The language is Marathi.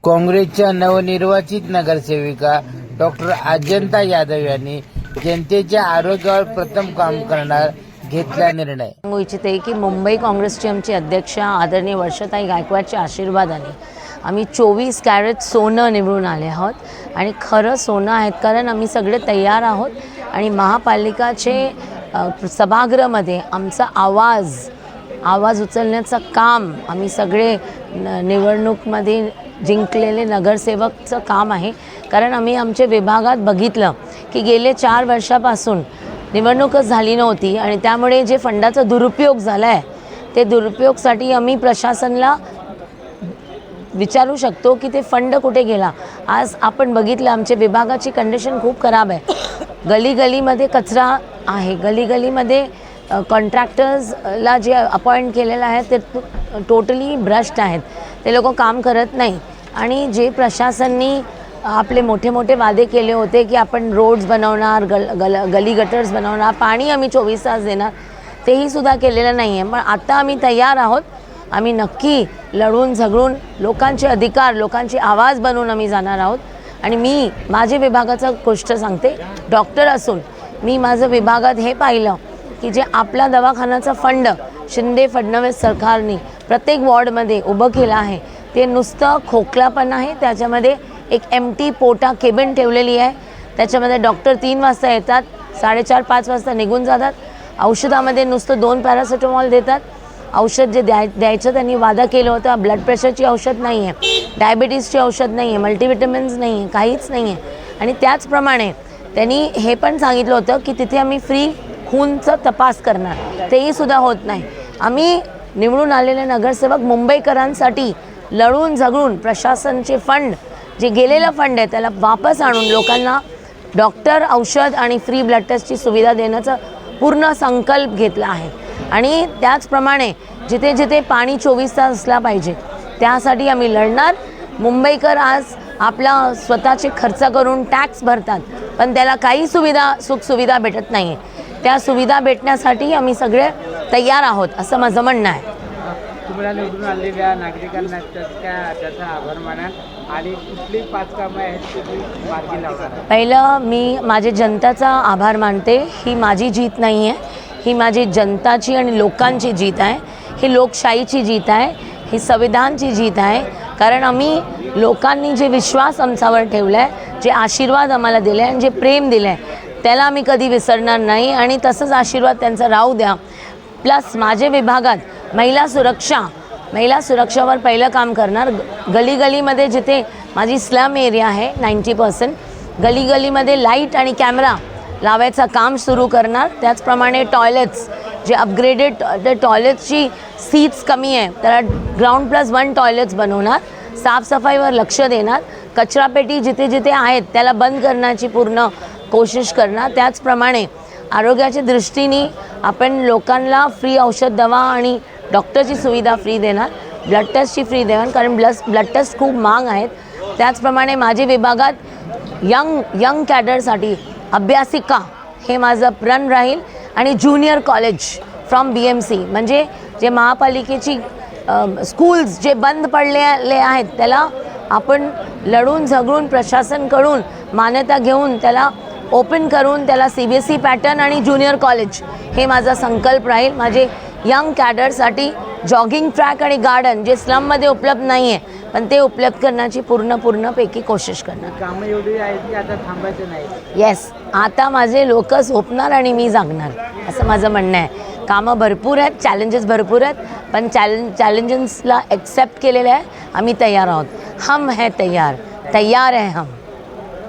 काँग्रेसच्या नवनिर्वाचित नगरसेविका डॉक्टर अजंता यादव यांनी जनतेच्या आरोग्यावर प्रथम काम करणार घेतला निर्णय. सांगू इच्छिते की मुंबई काँग्रेसची आमची अध्यक्ष आदरणीय वर्षाताई गायकवाडच्या आशीर्वादाने आम्ही 24 कॅरेट सोनं निवडून आले आहोत आणि खरं सोनं आहेत, कारण आम्ही सगळे तयार आहोत आणि महापालिकाचे सभागृहामध्ये आमचा आवाज उचलण्याचं काम आम्ही सगळे निवडणूकमध्ये जिंकलेले नगरसेवकचं काम आहे. कारण आम्ही आमच्या विभागात बघितलं की गेले 4 वर्षापासून निवडणूकच झाली नव्हती आणि त्यामुळे जे फंडाचा दुरुपयोग झाला आहे ते दुरुपयोगसाठी आम्ही प्रशासनाला विचारू शकतो की ते फंड कुठे गेला. आज आपण बघितलं आमच्या विभागाची कंडिशन खूप खराब आहे. गलीगलीमध्ये कचरा आहे, गलीगलीमध्ये कॉन्ट्रॅक्टर्सला जे अपॉइंट केलेलं आहे ते टोटली भ्रष्ट आहेत, ते लोक काम करत नाही. आणि जे प्रशासनाने आपले मोठे मोठे वादे केले होते की आपण रोड्स बनवणार, गली गटर्स बनवणार, पाणी आम्ही 24 तास देणार, तेही सुद्धा केलेलं नाही आहे. पण आता आम्ही तयार आहोत. आम्ही नक्की लढून झगडून लोकांचे अधिकार, लोकांची आवाज बनवून आम्ही जाणार आहोत. आणि मी माझ्या विभागाचं गोष्ट सांगते, डॉक्टर असून मी माझं विभागात हे पाहिलं की जे आपला दवाखान्याचा फंड शिंदे फडणवीस सरकारने प्रत्येक वॉर्डमध्ये उभं केलं आहे ते नुसतं खोकला पण आहे. त्याच्यामध्ये एक एम्प्टी पोटा केबिन ठेवलेली आहे, त्याच्यामध्ये डॉक्टर 3 वाजता येतात, 4:30-5 वाजता निघून जातात. औषधामध्ये नुसतं 2 पॅरासिटामॉल देतात. औषध जे द्यायचं त्यांनी वादा केलं होतं, ब्लड प्रेशरची औषध नाही आहे, डायबिटीजची औषध नाही आहे, मल्टीविटॅमिन्स नाही आहे, काहीच नाही आहे. आणि त्याचप्रमाणे त्यांनी हे पण सांगितलं होतं की तिथे आम्ही फ्री खूनचं तपास करणार, तेही सुद्धा होत नाही. आम्ही निवडून आलेले नगरसेवक मुंबईकरांसाठी लढून झगडून प्रशासनाचे फंड, जे गेलेलं फंड आहे त्याला वापस आणून लोकांना डॉक्टर, औषध आणि फ्री ब्लड टेस्टची सुविधा देण्याचा पूर्ण संकल्प घेतला आहे. आणि त्याचप्रमाणे जिथे जिथे पाणी 24 तास असला पाहिजे त्यासाठी आम्ही लढणार. मुंबईकर आज आपला स्वतःचे खर्च करून टॅक्स भरतात, पण त्याला काही सुखसुविधा भेटत नाही आहे. त्या सुविधा भेटण्यासाठी आम्ही सगळे तयार आहोत असं माझं म्हणणं आहे. तुम्हाला निवडून आलेल्या नागरिकांना त्याचा आभार माना आणि कुठली 5 कामं आहेत ती मार्गी लावणार? पहिलं मी माझे जनताचा आभार मानते. ही माझी जीत नाही आहे, ही माझी जनताची आणि लोकांची जीत आहे. ही लोकशाहीची जीत आहे, ही संविधानची जीत आहे. कारण आम्ही लोकांनी जे विश्वास आमच्यावर ठेवला आहे, जे आशीर्वाद आम्हाला दिले आणि जे प्रेम दिलं आहे त्याला आम्ही कधी विसरणार नाही आणि तसंच आशीर्वाद त्यांचा राहू द्या. प्लस माझ्या विभागात महिला सुरक्षावर पहिलं काम करणार. गलीगलीमध्ये जिथे माझी स्लम एरिया आहे 90%, गलीगलीमध्ये लाईट आणि कॅमेरा लावायचं काम सुरू करणार. त्याचप्रमाणे टॉयलेट्स, जे अपग्रेडेड टॉयलेट्सची सीट्स कमी आहे त्याला ग्राउंड+1 टॉयलेट्स बनवणार. साफसफाईवर लक्ष देणार. कचरापेटी जिथे जिथे आहेत त्याला बंद करण्याची पूर्ण कोशिश करणार. त्याचप्रमाणे आरोग्याच्या दृष्टीने आपण लोकांना फ्री औषध, दवा आणि डॉक्टरची सुविधा फ्री देणार. ब्लड टेस्टची फ्री देणार, कारण ब्लड टेस्ट खूप महाग आहेत. त्याचप्रमाणे माझ्या विभागात यंग कॅडरसाठी अभ्यासिका हे माझं प्रण राहील. आणि ज्युनियर कॉलेज फ्रॉम BMC, म्हणजे जे महापालिकेची स्कूल्स जे बंद पडलेले आहेत त्याला आपण लढून झगडून प्रशासनकडून मान्यता घेऊन त्याला ओपन करून त्याला CBSE पॅटर्न आणि ज्युनियर कॉलेज हे माझा संकल्प राहील. माझे यंग कॅडरसाठी जॉगिंग ट्रॅक आणि गार्डन जे स्लममध्ये उपलब्ध नाही आहे पण ते उपलब्ध करण्याची पूर्णपैकी कोशिश करणार. कामं एवढी आहेत की आता थांबायचं नाही. येस, आता माझे लोक झोपणार आणि मी जागणार असं माझं म्हणणं आहे. कामं भरपूर आहेत, चॅलेंजेस भरपूर आहेत, पण चॅलेंजेसला ॲक्सेप्ट केलेलं आहे. आम्ही तयार आहोत. हम है तयार है हम.